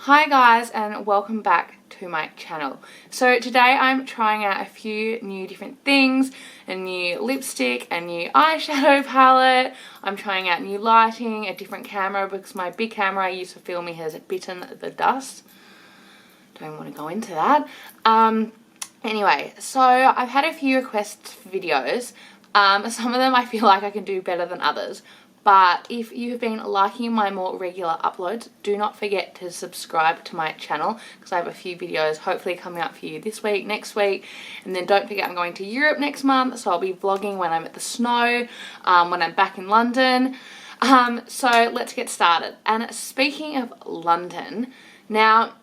Hi guys, and welcome back to my channel. So today I'm trying out a few new different things, a new lipstick, a new eyeshadow palette. I'm trying out new lighting, a different camera because my big camera I use for filming has bitten the dust. Don't want to go into that. Anyway, so I've had a few requests for videos. Some of them I feel like I can do better than others. But if you've been liking my more regular uploads, do not forget to subscribe to my channel because I have a few videos hopefully coming up for you this week, next week. And then don't forget I'm going to Europe next month, so I'll be vlogging when I'm at the snow, when I'm back in London. So let's get started. And speaking of London, now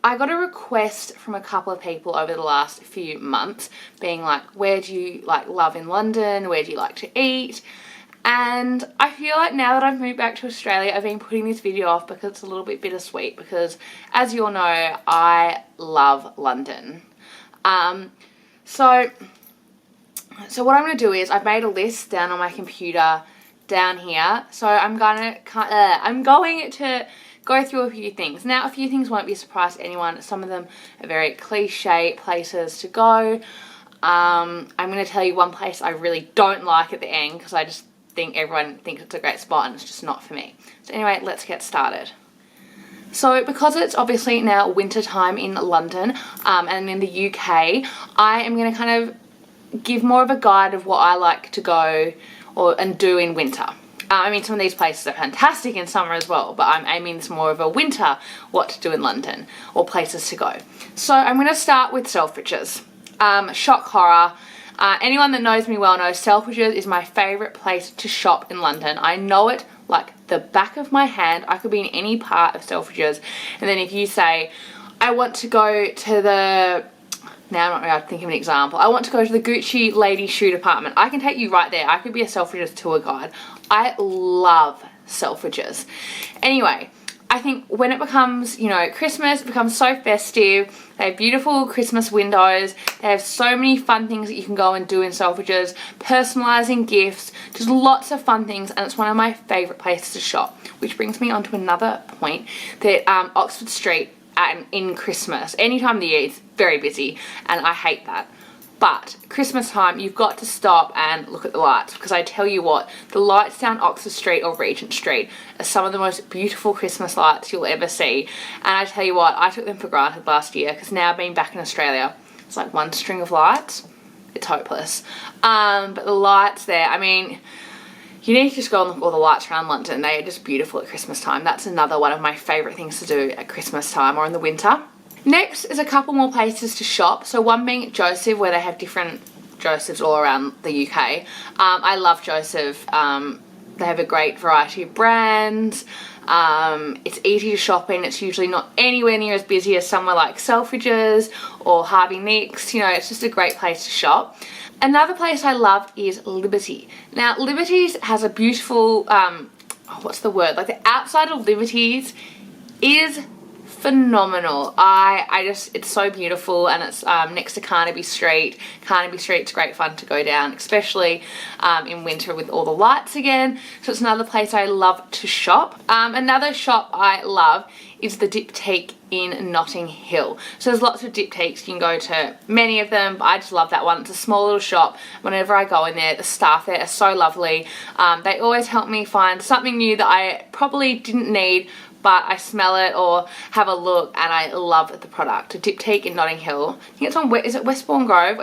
I got a request from a couple of people over the last few months being like, where do you love in London? Where do you like to eat? And I feel like now that I've moved back to Australia, I've been putting this video off because it's a little bit bittersweet because, as you all know, I love London. So what I'm going to do is I've made a list down on my computer down here. So I'm going to go through a few things. Now, a few things won't be a surprise to anyone. Some of them are very cliche places to go. I'm going to tell you one place I really don't like at the end because I just think everyone thinks it's a great spot and it's just not for me. So anyway, let's get started. So because it's obviously now winter time in London and in the UK, I am going to kind of give more of a guide of what I like to go and do in winter. I mean, some of these places are fantastic in summer as well, but I'm aiming more of a winter what to do in London or places to go. So I'm going to start with Selfridges. Shock horror. Anyone that knows me well knows Selfridges is my favourite place to shop in London. I know it like the back of my hand. I could be in any part of Selfridges. And then if you say, I want to go to the... Now I'm not really thinking of an example. I want to go to the Gucci lady shoe department. I can take you right there. I could be a Selfridges tour guide. I love Selfridges. Anyway, I think when it becomes, you know, Christmas, it becomes so festive. They have beautiful Christmas windows. They have so many fun things that you can go and do in Selfridges. Personalising gifts, just lots of fun things, and it's one of my favourite places to shop. Which brings me on to another point, that Oxford Street in Christmas, any time of the year, it's very busy, and I hate that. But Christmas time, you've got to stop and look at the lights, because I tell you what, the lights down Oxford Street or Regent Street are some of the most beautiful Christmas lights you'll ever see. And I tell you what, I took them for granted last year, because now being back in Australia, it's like one string of lights. It's hopeless. But the lights there, I mean, you need to just go and look at all the lights around London. They are just beautiful at Christmas time. That's another one of my favourite things to do at Christmas time or in the winter. Next is a couple more places to shop. So one being Joseph, where they have different Josephs all around the UK. I love Joseph. They have a great variety of brands. It's easy to shop in. It's usually not anywhere near as busy as somewhere like Selfridges or Harvey Nicks. You know, it's just a great place to shop. Another place I love is Liberty. Now, Liberty's has a beautiful, what's the word? Like the outside of Liberty's is phenomenal. It's so beautiful, and it's next to Carnaby Street. Carnaby Street's great fun to go down, especially in winter with all the lights again. So it's another place I love to shop. Another shop I love is the Diptyque in Notting Hill. So there's lots of Diptyques. You can go to many of them, but I just love that one. It's a small little shop. Whenever I go in there, the staff there are so lovely. They always help me find something new that I probably didn't need, but I smell it or have a look and I love the product. Diptyque in Notting Hill. I think it's on, is it Westbourne Grove?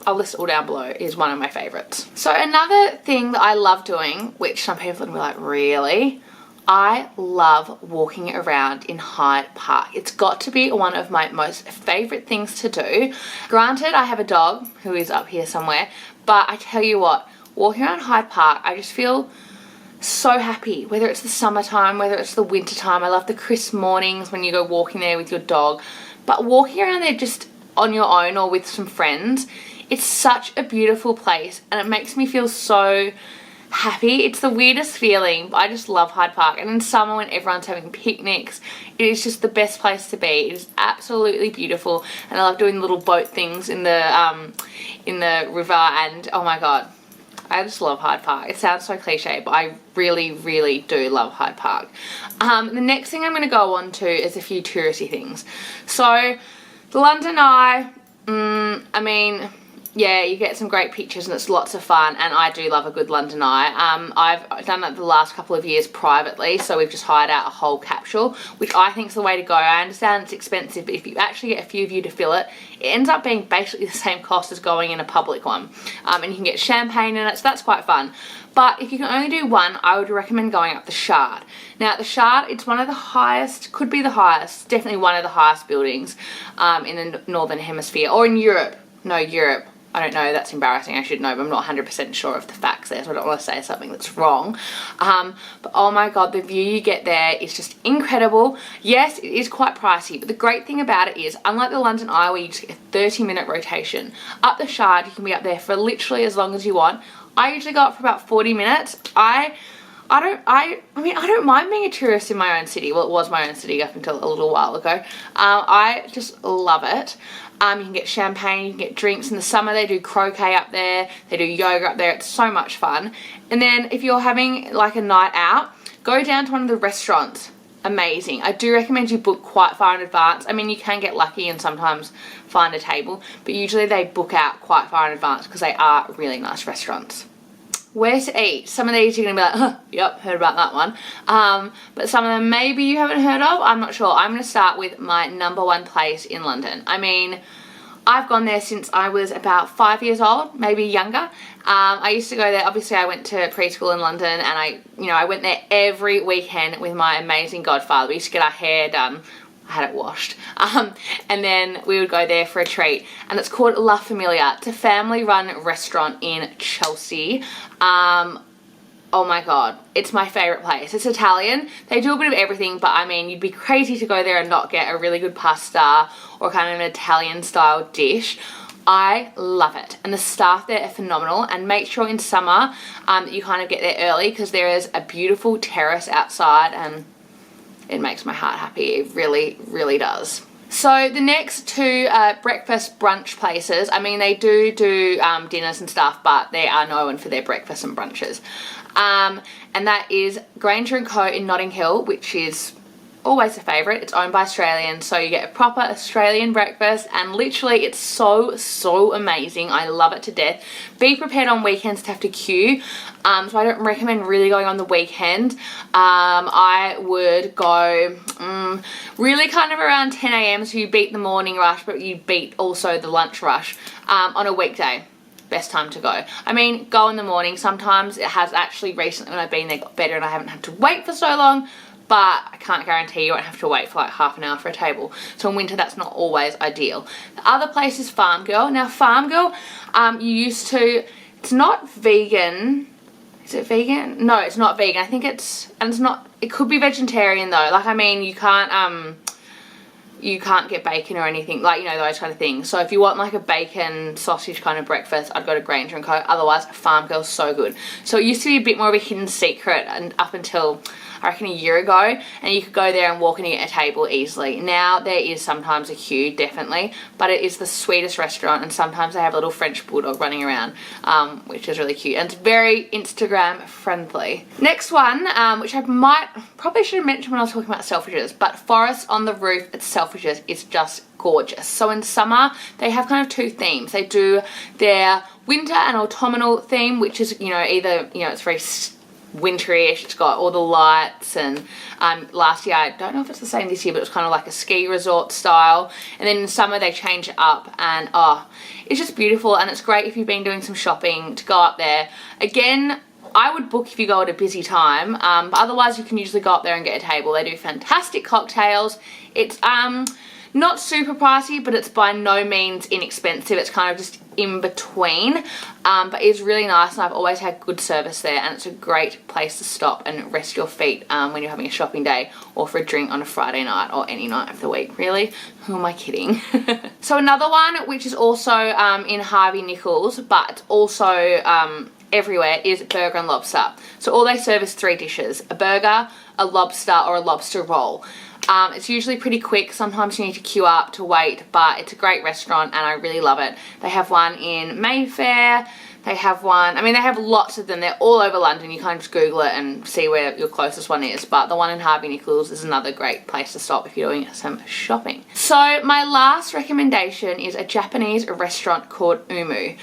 I'll list it all down below, is one of my favourites. So another thing that I love doing, which some people will be like, really? I love walking around in Hyde Park. It's got to be one of my most favourite things to do. Granted, I have a dog who is up here somewhere, but I tell you what, walking around Hyde Park, I just feel so happy, whether it's the summertime, whether it's the winter time. I love the crisp mornings when you go walking there with your dog, but walking around there just on your own or with some friends, it's such a beautiful place and it makes me feel so happy. It's the weirdest feeling, but I just love Hyde Park. And in summer when everyone's having picnics, it is just the best place to be. It is absolutely beautiful, and I love doing little boat things in the river, and oh my god, I just love Hyde Park. It sounds so cliche, but I really, really do love Hyde Park. The next thing I'm going to go on to is a few touristy things. So, the London Eye, I mean, yeah, you get some great pictures and it's lots of fun, and I do love a good London Eye. I've done that the last couple of years privately, so we've just hired out a whole capsule, which I think is the way to go. I understand it's expensive, but if you actually get a few of you to fill it, it ends up being basically the same cost as going in a public one. And you can get champagne in it, so that's quite fun. But if you can only do one, I would recommend going up the Shard. Now, the Shard, it's one of the highest, could be the highest, definitely one of the highest buildings in the Northern Hemisphere, or in Europe. No, Europe. I don't know, that's embarrassing, I should know, but I'm not 100% sure of the facts there, so I don't want to say something that's wrong. But oh my god, the view you get there is just incredible. Yes, it is quite pricey, but the great thing about it is, unlike the London Eye where you just get a 30-minute rotation, up the Shard you can be up there for literally as long as you want. I usually go up for about 40 minutes. I mean, I don't mind being a tourist in my own city. Well, it was my own city up until a little while ago. I just love it. You can get champagne, you can get drinks. In the summer they do croquet up there, they do yoga up there. It's so much fun. And then if you're having like a night out, go down to one of the restaurants. Amazing. I do recommend you book quite far in advance. I mean, you can get lucky and sometimes find a table, but usually they book out quite far in advance because they are really nice restaurants. Where to eat? Some of these you're going to be like, huh, yep, heard about that one. But some of them maybe you haven't heard of. I'm not sure. I'm going to start with my #1 place in London. I mean, I've gone there since I was about 5 years old, maybe younger. I used to go there. Obviously, I went to preschool in London, and I went there every weekend with my amazing godfather. We used to get our hair done. I had it washed. And then we would go there for a treat. And it's called La Familia. It's a family-run restaurant in Chelsea. Oh my god, it's my favourite place. It's Italian. They do a bit of everything, but I mean, you'd be crazy to go there and not get a really good pasta or kind of an Italian-style dish. I love it, and the staff there are phenomenal. And make sure in summer that you kind of get there early, because there is a beautiful terrace outside, and it makes my heart happy. It really, really does. So the next two breakfast brunch places, I mean, they do dinners and stuff, but they are known for their breakfast and brunches. And that is Granger & Co in Notting Hill, which is always a favourite. It's owned by Australians, so you get a proper Australian breakfast, and literally it's so amazing. I love it to death. Be prepared on weekends to have to queue, so I don't recommend really going on the weekend. I would go really kind of around 10 AM, so you beat the morning rush, but you beat also the lunch rush on a weekday. Best time to go. I mean, go in the morning. Sometimes it has actually recently, when I've been there, got better and I haven't had to wait for so long, but I can't guarantee you won't have to wait for like half an hour for a table. So in winter, that's not always ideal. The other place is Farm Girl. Now, Farm Girl, it's not vegan. Is it vegan? No, it's not vegan. I think it could be vegetarian though. Like, I mean, you can't get bacon or anything, like, you know, those kind of things. So if you want like a bacon sausage kind of breakfast, I'd go to Granger & Co. Otherwise, Farm Girl's so good. So it used to be a bit more of a hidden secret, and up until I reckon a year ago, and you could go there and walk in and get a table easily. Now there is sometimes a queue, definitely, but it is the sweetest restaurant, and sometimes they have a little French bulldog running around, which is really cute, and it's very Instagram friendly. Next one, which I probably should have mentioned when I was talking about Selfridges, but Forest on the Roof at Selfridges is just gorgeous. So in summer, they have kind of two themes. They do their winter and autumnal theme, which is, either, it's very wintry-ish. It's got all the lights, and last year, I don't know if it's the same this year, but it was kind of like a ski resort style. And then in summer they change it up, and it's just beautiful, and it's great if you've been doing some shopping to go up there. Again, I would book if you go at a busy time, but otherwise you can usually go up there and get a table. They do fantastic cocktails. It's not super pricey, but it's by no means inexpensive. It's kind of just in between, but it's really nice, and I've always had good service there, and it's a great place to stop and rest your feet when you're having a shopping day, or for a drink on a Friday night, or any night of the week, really. Who am I kidding? So another one, which is also in Harvey Nichols, but it's also everywhere, is Burger and Lobster. So all they serve is 3 dishes: a burger, a lobster, or a lobster roll. It's usually pretty quick. Sometimes you need to queue up to wait, but it's a great restaurant and I really love it. They have one in Mayfair, They have one, I mean they have lots of them, they're all over London. You kind of just Google it and see where your closest one is, but the one in Harvey Nichols is another great place to stop if you're doing some shopping. So my last recommendation is a Japanese restaurant called Umu.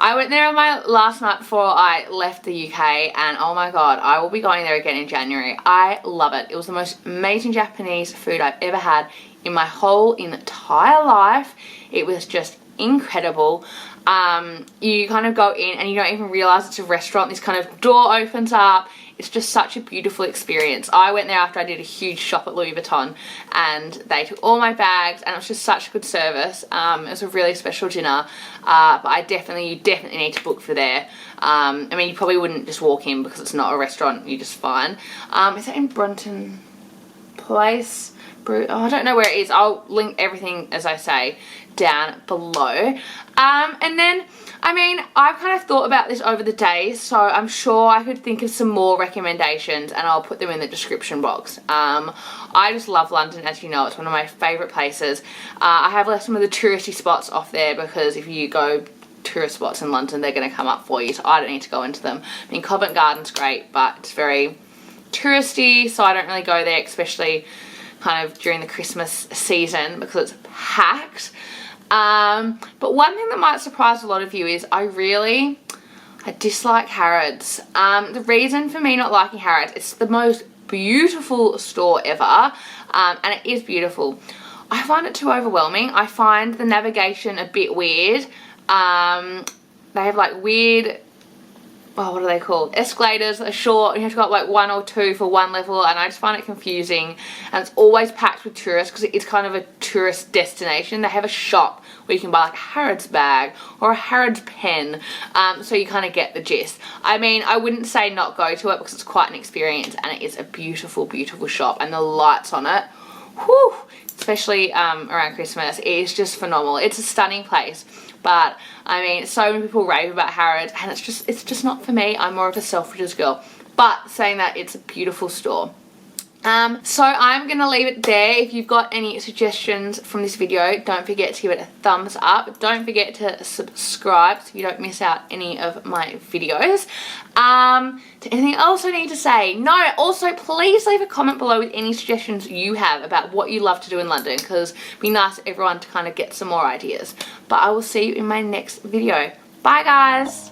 I went there on my last night before I left the UK, and oh my god, I will be going there again in January. I love it. It was the most amazing Japanese food I've ever had in my whole entire life. It was just incredible. You kind of go in and you don't even realize it's a restaurant. This kind of door opens up. It's just such a beautiful experience. I went there after I did a huge shop at Louis Vuitton, and they took all my bags, and it was just such good service. It was a really special dinner, but you definitely need to book for there. I mean, you probably wouldn't just walk in because it's not a restaurant. You just fine. Is that in Brunton Place? I don't know where it is. I'll link everything, as I say, down below. And then, I mean, I've kind of thought about this over the days, so I'm sure I could think of some more recommendations, and I'll put them in the description box. I just love London, as you know. It's one of my favourite places. I have left some of the touristy spots off there, because if you go tourist spots in London, they're going to come up for you, so I don't need to go into them. I mean, Covent Garden's great, but it's very touristy, so I don't really go there, especially kind of during the Christmas season, because it's packed. But one thing that might surprise a lot of you is I dislike Harrods. The reason for me not liking Harrods, it's the most beautiful store ever, and it is beautiful. I find it too overwhelming. I find the navigation a bit weird. They have like weird, what are they called? Escalators that are short, and you have to go up like 1 or 2 for one level, and I just find it confusing. And it's always packed with tourists because it's kind of a tourist destination. They have a shop where you can buy like a Harrods bag or a Harrods pen, so you kind of get the gist. I mean, I wouldn't say not go to it because it's quite an experience, and it is a beautiful, beautiful shop, and the lights on it, whew, especially around Christmas, it is just phenomenal. It's a stunning place. But I mean, so many people rave about Harrods, and it's just not for me. I'm more of a Selfridges girl. But saying that, it's a beautiful store. So I'm going to leave it there. If you've got any suggestions from this video, don't forget to give it a thumbs up. Don't forget to subscribe so you don't miss out any of my videos. Anything else I need to say? No, also please leave a comment below with any suggestions you have about what you love to do in London, because it'd be nice for everyone to kind of get some more ideas. But I will see you in my next video. Bye guys!